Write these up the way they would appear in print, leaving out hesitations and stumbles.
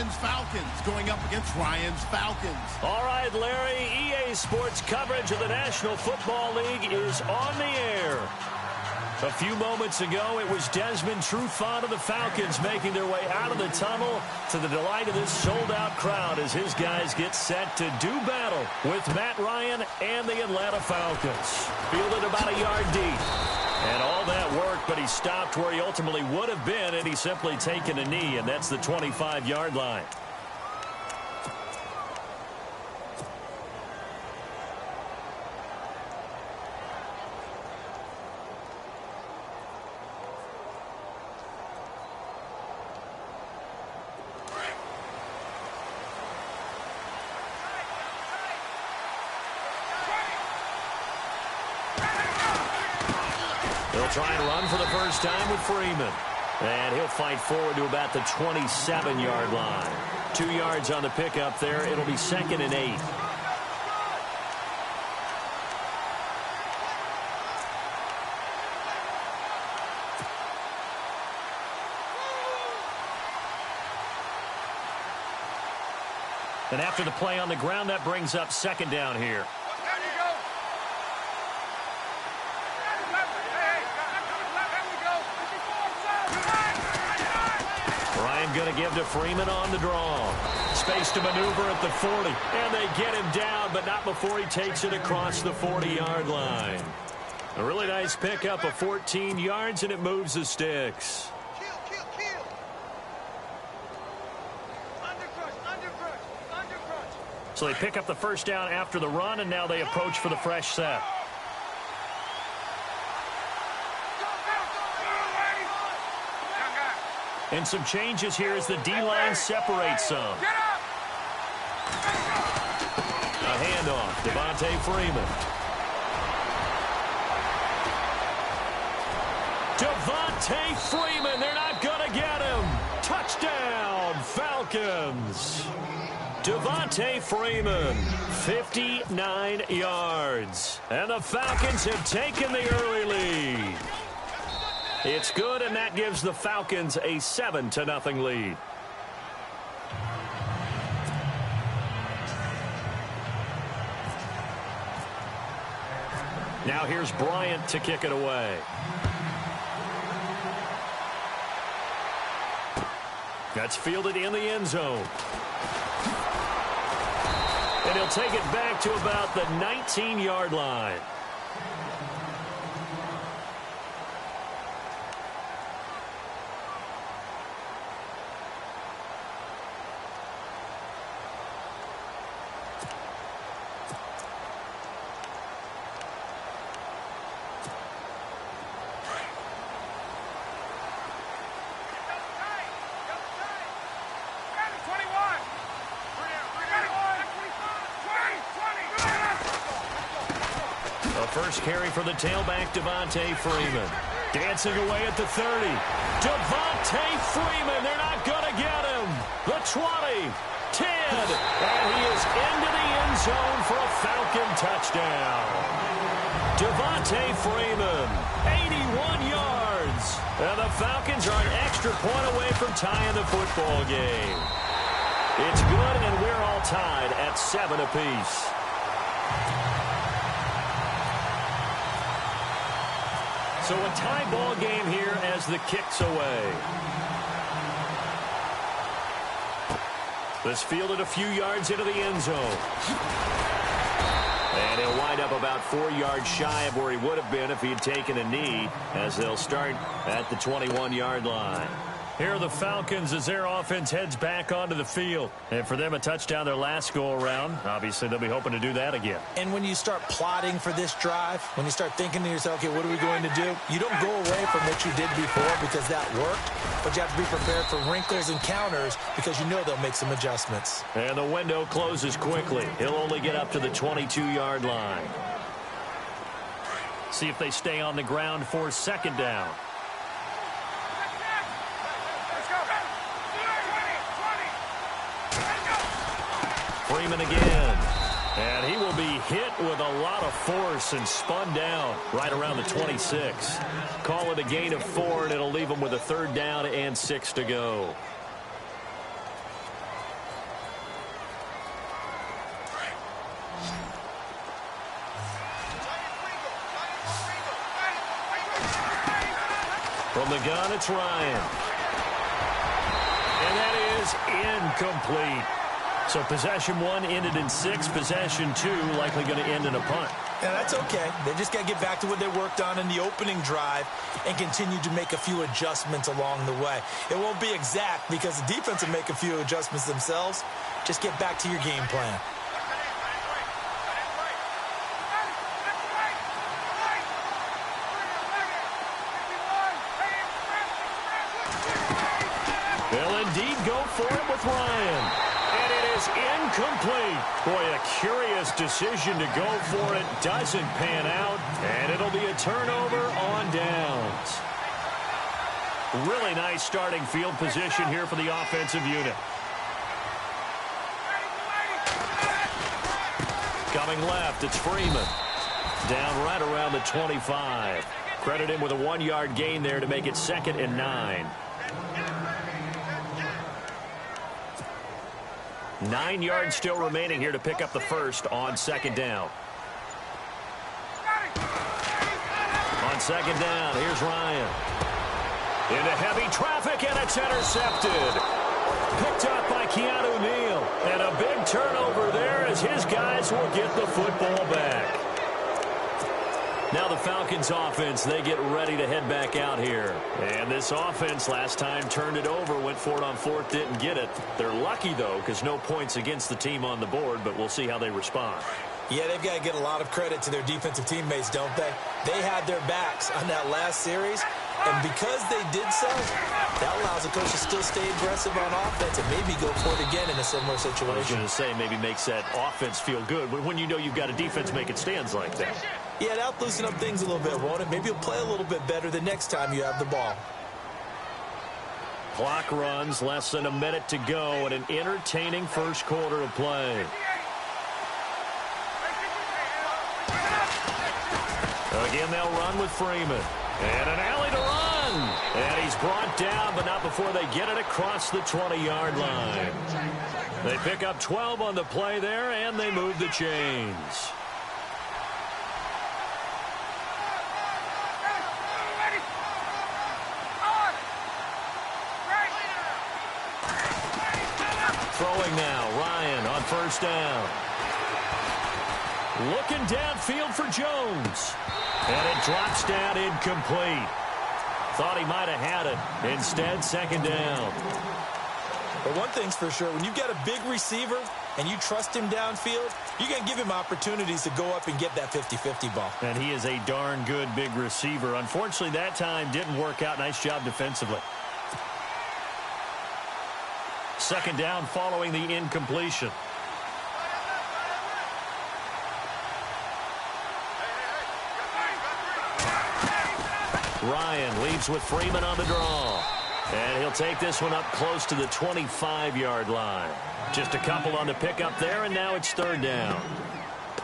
Ryan's Falcons going up against Ryan's Falcons. All right, Larry, EA Sports coverage of the National Football League is on the air. A few moments ago, it was Desmond Trufant of the Falcons making their way out of the tunnel to the delight of this sold-out crowd as his guys get set to do battle with Matt Ryan and the Atlanta Falcons. Fielded about a yard deep. And all that worked, but he stopped where he ultimately would have been, and he's simply taken a knee, and that's the 25-yard line. He'll try and run for the first time with Freeman. And he'll fight forward to about the 27-yard line. 2 yards on the pickup there. It'll be 2nd and 8. And after the play on the ground, that brings up 2nd down here. Going to give to Freeman on the draw. Space to maneuver at the 40. And they get him down, but not before he takes it across the 40-yard line. A really nice pickup of 14 yards, and it moves the sticks. So they pick up the first down after the run, and now they approach for the fresh set. And some changes here as the D-line separates some. A handoff, Devontae Freeman. Devontae Freeman, they're not going to get him. Touchdown, Falcons. Devontae Freeman, 59 yards. And the Falcons have taken the early lead. It's good, and that gives the Falcons a 7-0 lead. Now here's Bryant to kick it away. That's fielded in the end zone. And he'll take it back to about the 19-yard line. First carry for the tailback, Devontae Freeman. Dancing away at the 30. Devontae Freeman, they're not going to get him. The 20, 10, and he is into the end zone for a Falcon touchdown. Devontae Freeman, 81 yards. And the Falcons are an extra point away from tying the football game. It's good, and we're all tied at 7 apiece. So a tie ball game here as the kick's away. This fielded a few yards into the end zone. And he'll wind up about 4 yards shy of where he would have been if he had taken a knee, as they'll start at the 21-yard line. Here are the Falcons as their offense heads back onto the field. And for them, a touchdown their last go-around. Obviously, they'll be hoping to do that again. And when you start plotting for this drive, when you start thinking to yourself, okay, what are we going to do? You don't go away from what you did before because that worked. But you have to be prepared for wrinkles and counters because you know they'll make some adjustments. And the window closes quickly. He'll only get up to the 22-yard line. See if they stay on the ground for 2nd down. Freeman again. And he will be hit with a lot of force and spun down right around the 26. Call it a gain of 4, and it'll leave him with a 3rd down and 6 to go. From the gun, it's Ryan. And that is incomplete. So possession 1 ended in 6. Possession 2 likely going to end in a punt. Yeah, that's okay. They just got to get back to what they worked on in the opening drive and continue to make a few adjustments along the way. It won't be exact because the defense will make a few adjustments themselves. Just get back to your game plan. They'll indeed go for it with Ryan. And it is incomplete. Boy, a curious decision to go for it. Doesn't pan out. And it'll be a turnover on downs. Really nice starting field position here for the offensive unit. Coming left, it's Freeman. Down right around the 25. Credit him with a 1-yard gain there to make it 2nd and 9. 9 yards still remaining here to pick up the first on 2nd down. On 2nd down, here's Ryan. Into heavy traffic, and it's intercepted. Picked up by Keanu Neal. And a big turnover there as his guys will get the football back. Now the Falcons offense, they get ready to head back out here. And this offense last time turned it over, went for it on 4th, didn't get it. They're lucky, though, because no points against the team on the board, but we'll see how they respond. Yeah, they've got to get a lot of credit to their defensive teammates, don't they? They had their backs on that last series, and because they did so, that allows the coach to still stay aggressive on offense and maybe go for it again in a similar situation. I was going to say maybe makes that offense feel good when you know you've got a defense making stands like that. Yeah, that'll loosen up things a little bit, won't it? Maybe you'll play a little bit better the next time you have the ball. Clock runs, less than a minute to go, and an entertaining first quarter of play. Again, they'll run with Freeman. And an alley to run. And he's brought down, but not before they get it across the 20-yard line. They pick up 12 on the play there, and they move the chains. Throwing now, Ryan on 1st down. Looking downfield for Jones. And it drops down incomplete. Thought he might have had it. Instead, 2nd down. But one thing's for sure, when you've got a big receiver and you trust him downfield, you're going to give him opportunities to go up and get that 50-50 ball. And he is a darn good big receiver. Unfortunately, that time didn't work out. Nice job defensively. 2nd down following the incompletion. Ryan leads with Freeman on the draw. And he'll take this one up close to the 25-yard line. Just a couple on the pickup there, and now it's 3rd down.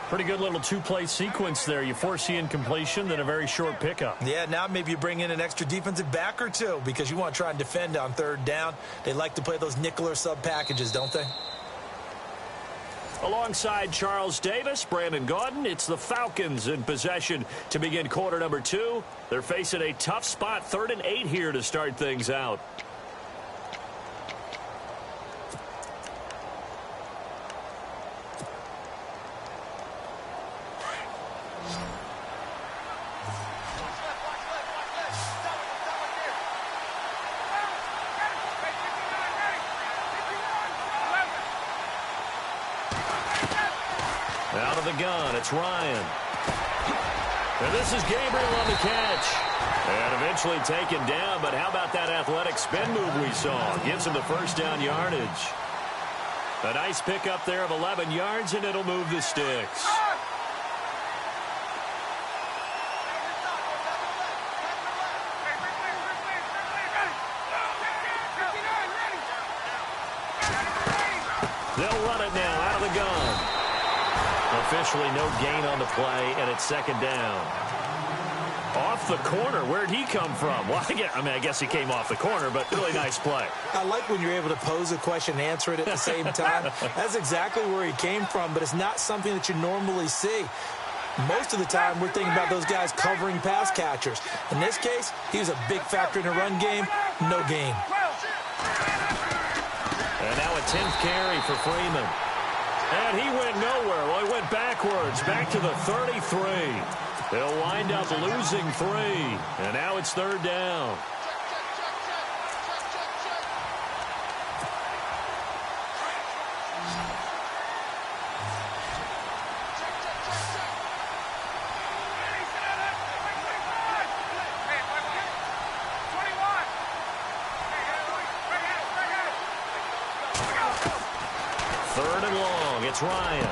Pretty good little 2-play sequence there. You force the incompletion, then a very short pickup. Yeah, now maybe you bring in an extra defensive back or two because you want to try and defend on 3rd down. They like to play those nickel or sub packages, don't they? Alongside Charles Davis, Brandon Gaudin, it's the Falcons in possession to begin quarter number 2. They're facing a tough spot, 3rd and 8 here to start things out. Out of the gun, it's Ryan. And this is Gabriel on the catch. And eventually taken down, but how about that athletic spin move we saw? Gives him the 1st down yardage. A nice pickup there of 11 yards, and it'll move the sticks. They'll run it now out of the gun. Officially no gain on the play, and it's 2nd down. Off the corner. Where'd he come from? Well, I guess he came off the corner, but really nice play. I like when you're able to pose a question and answer it at the same time. That's exactly where he came from, but it's not something that you normally see. Most of the time, we're thinking about those guys covering pass catchers. In this case, he was a big factor in the run game. No gain. And now a 10th carry for Freeman. And he went nowhere. Well, he went backwards, back to the 33. They'll wind up losing 3. And now it's 3rd down. It's Ryan.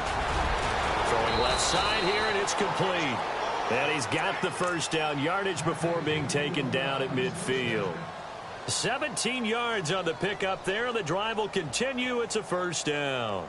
Throwing left side here, and it's complete. And he's got the first down yardage before being taken down at midfield. 17 yards on the pickup there. The drive will continue. It's a first down.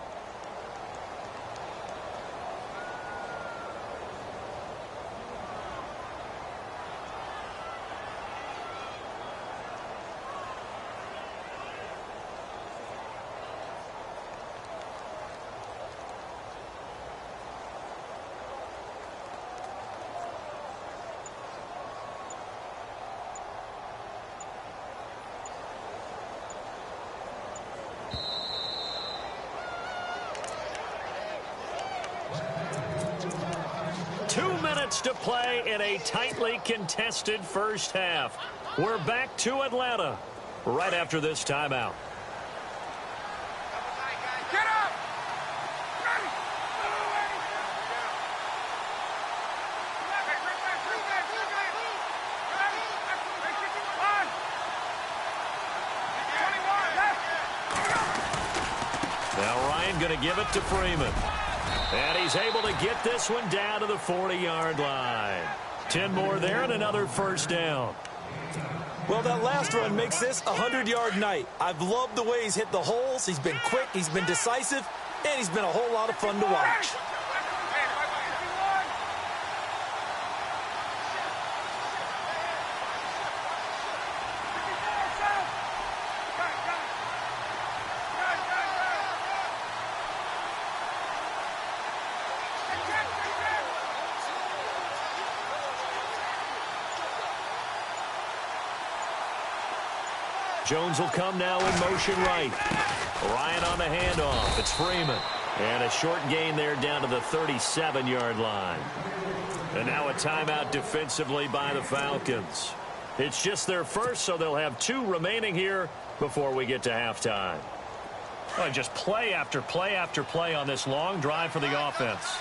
To play in a tightly contested first half. We're back to Atlanta right after this timeout. Get up! Now Ryan going to give it to Freeman. And he's able to get this one down to the 40-yard line. 10 more there and another first down. Well, that last run makes this a 100-yard night. I've loved the way he's hit the holes. He's been quick, he's been decisive, and he's been a whole lot of fun to watch. Jones will come now in motion right. Ryan on the handoff. It's Freeman. And a short gain there down to the 37-yard line. And now a timeout defensively by the Falcons. It's just their first, so they'll have 2 remaining here before we get to halftime. Oh, just play after play after play on this long drive for the offense.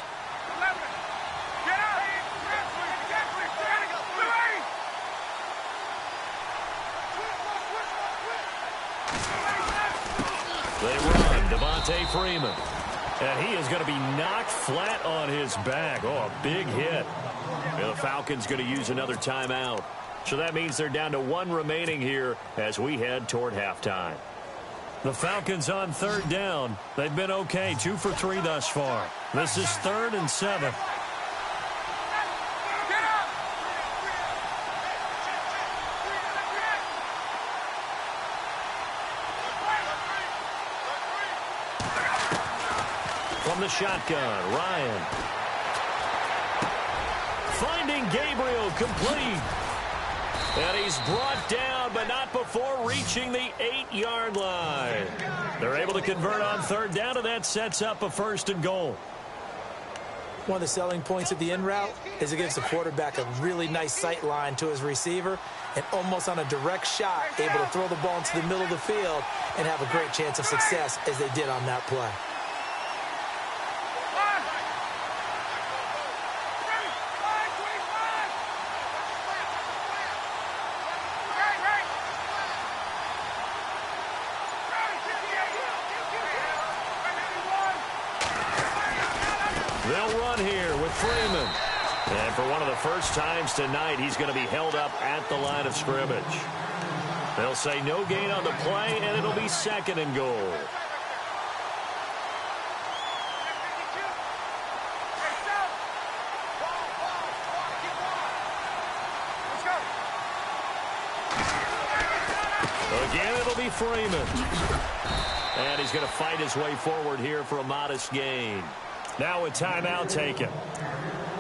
They run Devontae Freeman. And he is going to be knocked flat on his back. Oh, a big hit. And the Falcons going to use another timeout. So that means they're down to 1 remaining here as we head toward halftime. The Falcons on 3rd down. They've been okay, 2 for 3 thus far. This is 3rd and 7. From the shotgun, Ryan. Finding Gabriel complete. And he's brought down, but not before reaching the 8-yard line. They're able to convert on 3rd down, and that sets up a 1st and goal. One of the selling points of the in route is it gives the quarterback a really nice sight line to his receiver, and almost on a direct shot, able to throw the ball into the middle of the field and have a great chance of success as they did on that play. They'll run here with Freeman. And for one of the first times tonight, he's going to be held up at the line of scrimmage. They'll say no gain on the play, and it'll be 2nd and goal. Again, it'll be Freeman. And he's going to fight his way forward here for a modest gain. Now a timeout taken.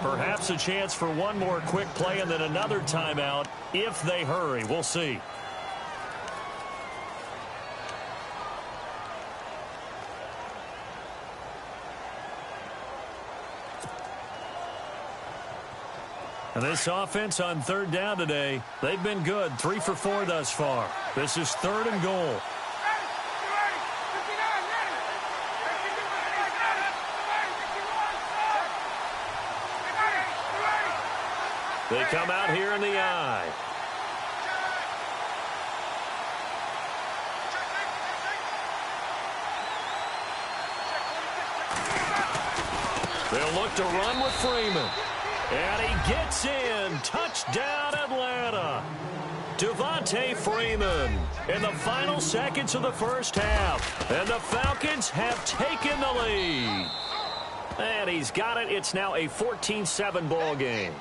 Perhaps a chance for one more quick play and then another timeout if they hurry. We'll see. And this offense on third down today, they've been good. 3 for 4 thus far. This is 3rd and goal. They come out here in the eye. They'll look to run with Freeman. And he gets in. Touchdown, Atlanta. Devontae Freeman in the final seconds of the first half. And the Falcons have taken the lead. And he's got it. It's now a 14-7 ball game.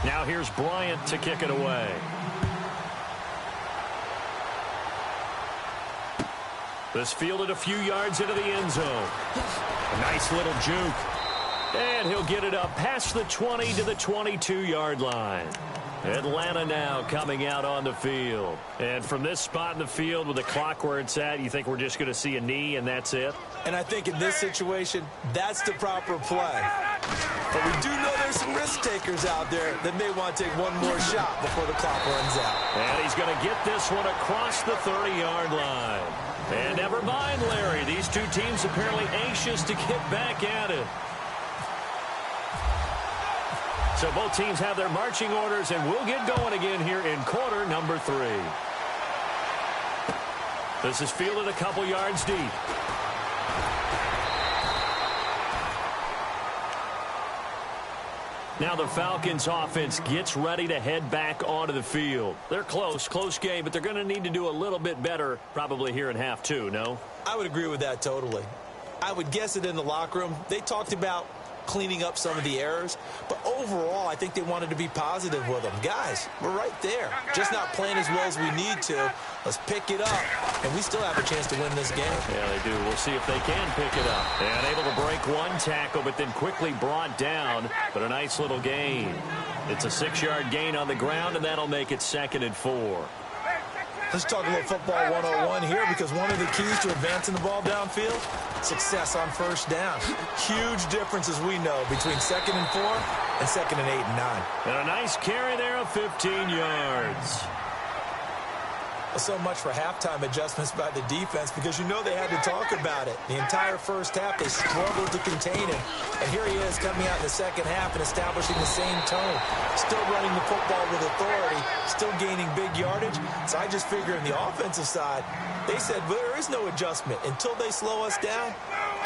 Now here's Bryant to kick it away. This fielded a few yards into the end zone. A nice little juke. And he'll get it up past the 20 to the 22-yard line. Atlanta now coming out on the field. And from this spot in the field with the clock where it's at, you think we're just going to see a knee and that's it? And I think in this situation, that's the proper play. But we do know there's some risk takers out there that may want to take one more shot before the clock runs out. And he's going to get this one across the 30-yard line. And never mind, Larry. These two teams apparently anxious to get back at it. So both teams have their marching orders, and we'll get going again here in quarter number 3. This is fielded a couple yards deep. Now the Falcons offense gets ready to head back onto the field. They're close game, but they're going to need to do a little bit better probably here in half 2, no? I would agree with that totally. I would guess it in the locker room. They talked about cleaning up some of the errors, but overall I think they wanted to be positive with them. Guys, we're right there. Just not playing as well as we need to. Let's pick it up, and we still have a chance to win this game. Yeah, they do. We'll see if they can pick it up. And able to break one tackle, but then quickly brought down, but a nice little gain. It's a 6-yard gain on the ground, and that'll make it 2nd and 4. Let's talk a little football 101 here, because one of the keys to advancing the ball downfield, success on first down. Huge difference, as we know, between 2nd and 4 and 2nd and 8 and 9. And a nice carry there of 15 yards. So much for halftime adjustments by the defense, because you know they had to talk about it. The entire first half, they struggled to contain him. And here he is coming out in the second half and establishing the same tone. Still running the football with authority, still gaining big yardage. So I just figure in the offensive side, they said, well, there is no adjustment. Until they slow us down,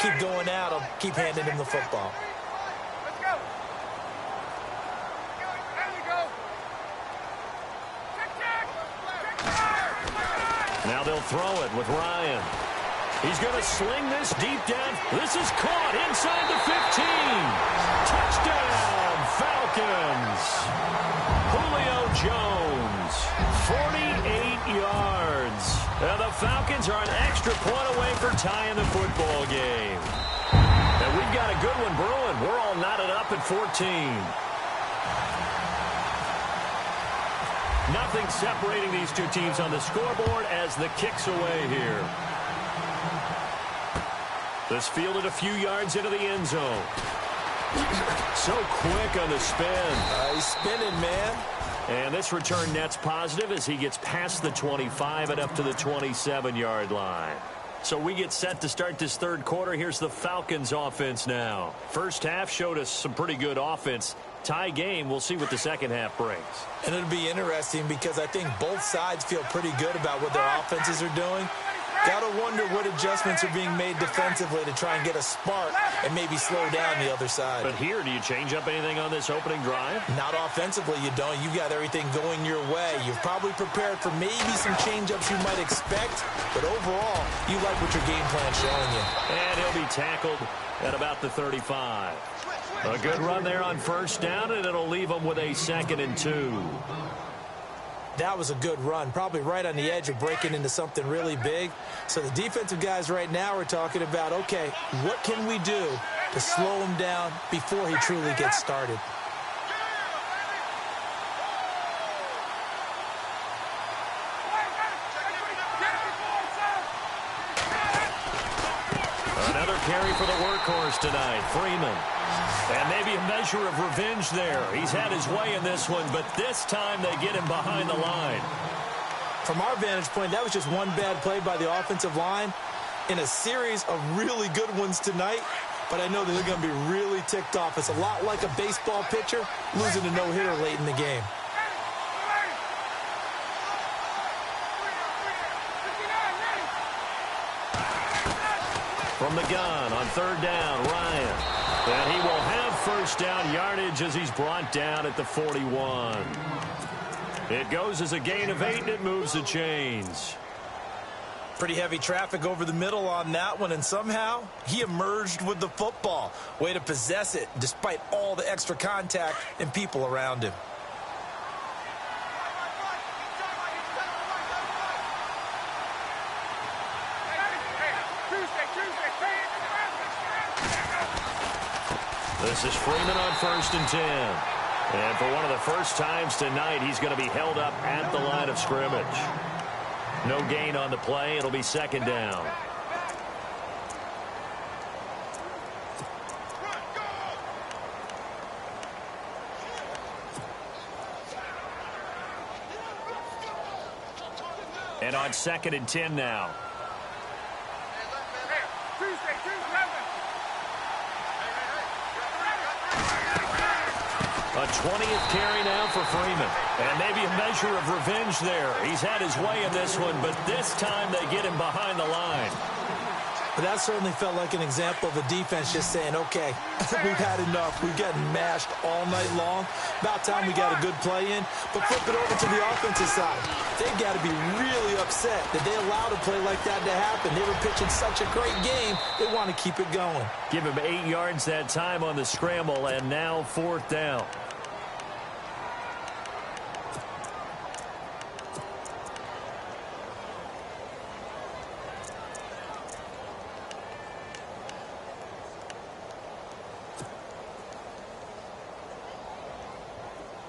keep going at them, keep handing him the football. Now they'll throw it with Ryan. He's going to sling this deep down. This is caught inside the 15. Touchdown, Falcons. Julio Jones, 48 yards. And the Falcons are an extra point away for tying the football game. And we've got a good one brewing. We're all knotted up at 14. Nothing separating these two teams on the scoreboard as the kick's away here. This fielded a few yards into the end zone. So quick on the spin. He's spinning, man. And this return net's positive as he gets past the 25 and up to the 27-yard line. So we get set to start this third quarter. Here's the Falcons offense now. First half showed us some pretty good offense. Tie game, we'll see what the second half brings. And it'll be interesting because I think both sides feel pretty good about what their offenses are doing. Got to wonder what adjustments are being made defensively to try and get a spark and maybe slow down the other side. But here, do you change up anything on this opening drive? Not offensively, you don't. You got everything going your way. You've probably prepared for maybe some change-ups you might expect, but overall, you like what your game plan's showing you. And he'll be tackled at about the 35. A good run there on first down, and it'll leave them with a 2nd and 2. That was a good run, probably right on the edge of breaking into something really big. So the defensive guys right now are talking about, okay, what can we do to slow him down before he truly gets started? Another carry for the workhorse tonight, Freeman. And maybe a measure of revenge there. He's had his way in this one, but this time they get him behind the line. From our vantage point, that was just one bad play by the offensive line in a series of really good ones tonight, but I know that they're going to be really ticked off. It's a lot like a baseball pitcher losing a no-hitter late in the game. From the gun on third down, Ryan. And he will have first down yardage as he's brought down at the 41. It goes as a gain of 8, and it moves the chains. Pretty heavy traffic over the middle on that one, and somehow he emerged with the football. Way to possess it despite all the extra contact and people around him. This is Freeman on 1st and 10. And for one of the first times tonight, he's going to be held up at the line of scrimmage. No gain on the play. It'll be 2nd down. And on 2nd and 10 now. A 20th carry now for Freeman. And maybe a measure of revenge there. He's had his way in this one, but this time they get him behind the line. But that certainly felt like an example of a defense just saying, okay, we've had enough. We've gotten mashed all night long. About time we got a good play in. But flip it over to the offensive side. They've got to be really upset that they allowed a play like that to happen. They were pitching such a great game, they want to keep it going. Give him 8 yards that time on the scramble, and now 4th down.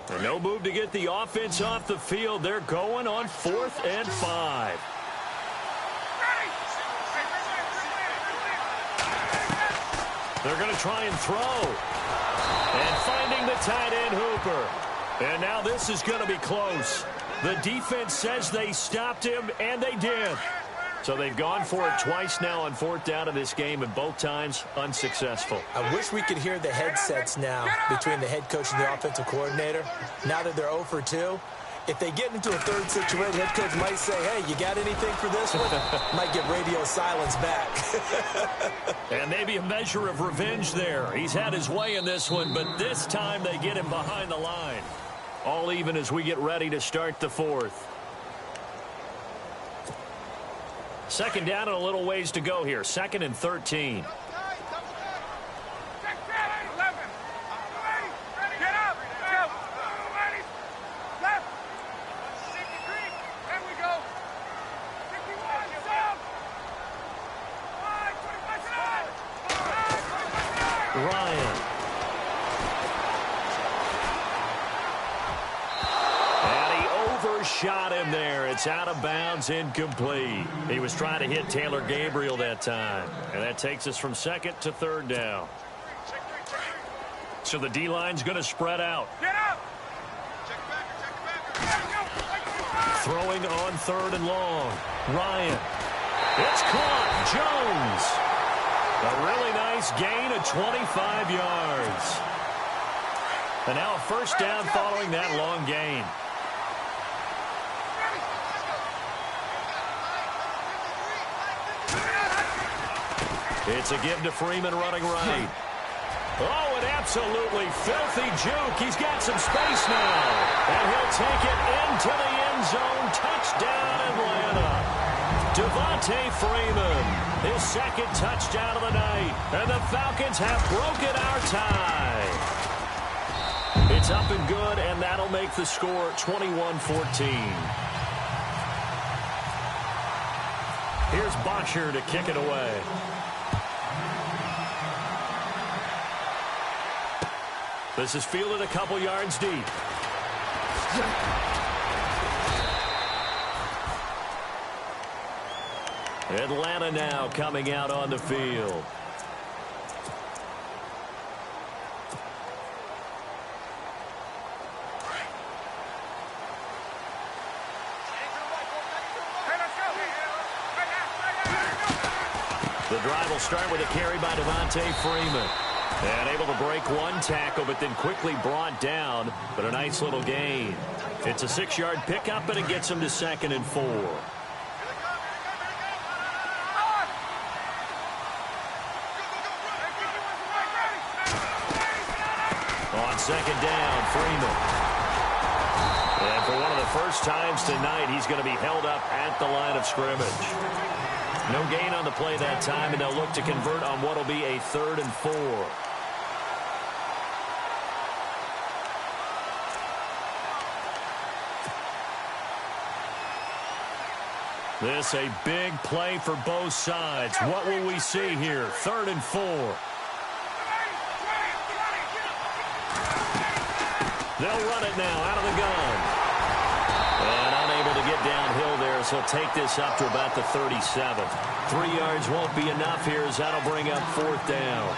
And no move to get the offense off the field. They're going on 4th and 5. They're going to try and throw. And finding the tight end, Hooper. And now this is going to be close. The defense says they stopped him, and they did. So they've gone for it twice now on 4th down in this game, and both times unsuccessful. I wish we could hear the headsets now between the head coach and the offensive coordinator. Now that they're 0 for 2, if they get into a third situation, head coach might say, hey, you got anything for this one? Might get radio silence back. And maybe a measure of revenge there. He's had his way in this one, but this time they get him behind the line. All even as we get ready to start the 4th. 2nd down and a little ways to go here. 2nd and 13. Ryan. And he overshot him there. It's out of bounds, incomplete. He was trying to hit Taylor Gabriel that time. And that takes us from 2nd to 3rd down. So the D-line's going to spread out. Throwing on 3rd and long. Ryan. It's caught. Jones. A really nice gain of 25 yards. And now a first down following that long gain. It's a give to Freeman running right. Oh, an absolutely filthy juke. He's got some space now. And he'll take it into the end zone. Touchdown, Atlanta. Devontae Freeman, his 2nd touchdown of the night. And the Falcons have broken our tie. It's It's up and good, and that'll make the score 21-14. Here's Boxer to kick it away. This is fielded a couple yards deep. Atlanta now coming out on the field. The drive will start with a carry by Devontae Freeman. And able to break one tackle, but then quickly brought down. But a nice little gain. It's a 6-yard pickup, but it gets him to 2nd and 4. On 2nd down, Freeman. And for one of the first times tonight, he's going to be held up at the line of scrimmage. No gain on the play that time, and they'll look to convert on what will be a 3rd and 4. This a big play for both sides. What will we see here? 3rd and 4. They'll run it now out of the gun. And unable to get downhill there, so he'll take this up to about the 37. 3 yards won't be enough here as that'll bring up 4th down.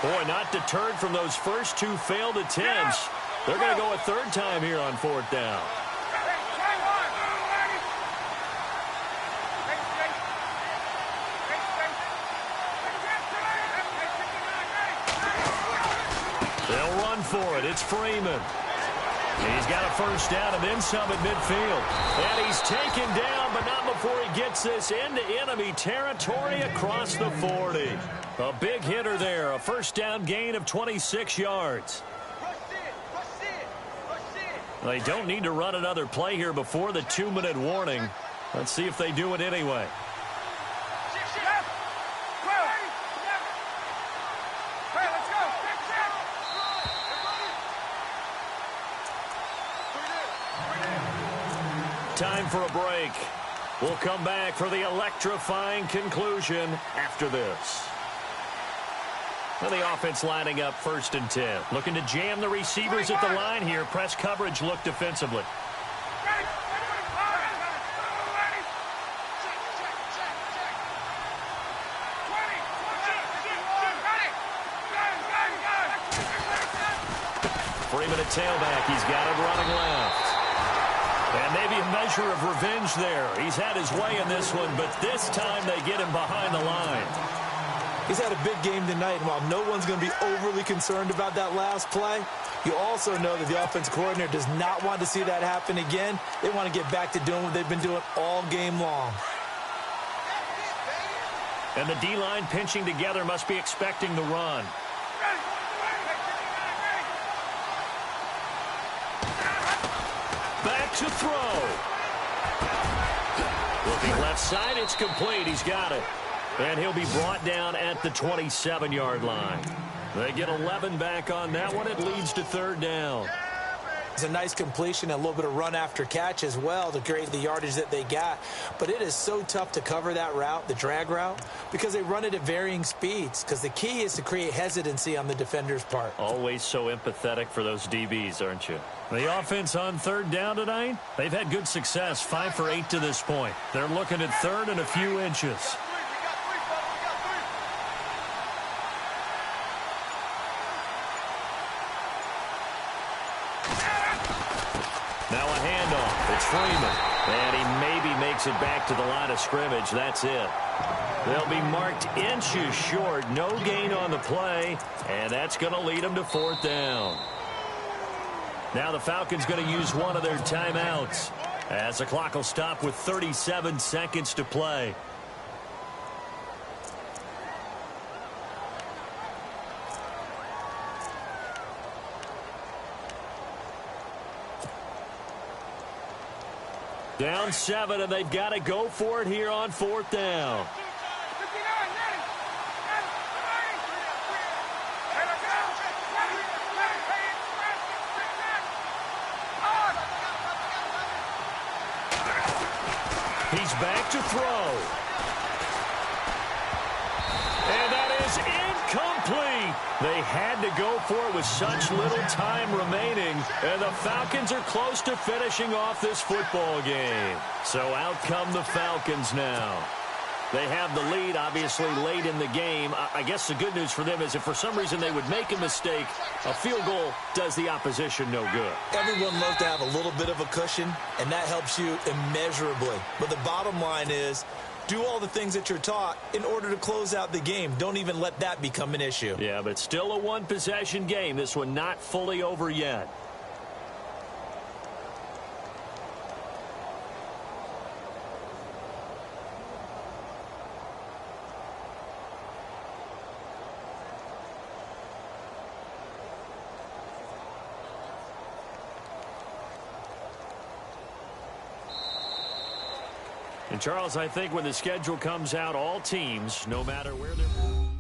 Boy, not deterred from those first 2 failed attempts. They're going to go a 3rd time here on 4th down. They'll run for it. It's Freeman. He's got a 1st down and then some at midfield. And he's taken down, but not before he gets this into enemy territory across the 40. A big hitter there. A 1st down gain of 26 yards. They don't need to run another play here before the 2-minute warning. Let's see if they do it anyway. Time for a break. We'll come back for the electrifying conclusion after this. Well, the offense lining up 1st and 10. Looking to jam the receivers at the line here. Press coverage look defensively. Freeman at tailback. He's got it running left. And maybe a measure of revenge there. He's had his way in this one, but this time they get him behind the line. He's had a big game tonight, and while no one's going to be overly concerned about that last play, you also know that the offense coordinator does not want to see that happen again. They want to get back to doing what they've been doing all game long. And the D-line pinching together must be expecting the run. Back to throw. Looking left side, it's complete. He's got it. And he'll be brought down at the 27-yard line. They get 11 back on that one. It leads to 3rd down. It's a nice completion and a little bit of run after catch as well to create the yardage that they got. But it is so tough to cover that route, the drag route, because they run it at varying speeds. Because the key is to create hesitancy on the defender's part. Always so empathetic for those DBs, aren't you? The offense on 3rd down tonight, they've had good success, 5 for 8 to this point. They're looking at 3rd and a few inches. Now a handoff. It's Freeman. And he maybe makes it back to the line of scrimmage. That's it. They'll be marked inches short. No gain on the play. And that's going to lead them to 4th down. Now the Falcons going to use one of their timeouts as the clock will stop with 37 seconds to play. Down 7, and they've got to go for it here on 4th down. He's back to throw. And that is incomplete. They had to go for it with such little time remaining. And the Falcons are close to finishing off this football game. So out come the Falcons now. They have the lead, obviously, late in the game. I guess the good news for them is if for some reason they would make a mistake, a field goal does the opposition no good. Everyone loves to have a little bit of a cushion, and that helps you immeasurably. But the bottom line is, do all the things that you're taught in order to close out the game. Don't even let that become an issue. Yeah, but still a one-possession game. This one not fully over yet. And, Charles, I think when the schedule comes out, all teams, no matter where they're...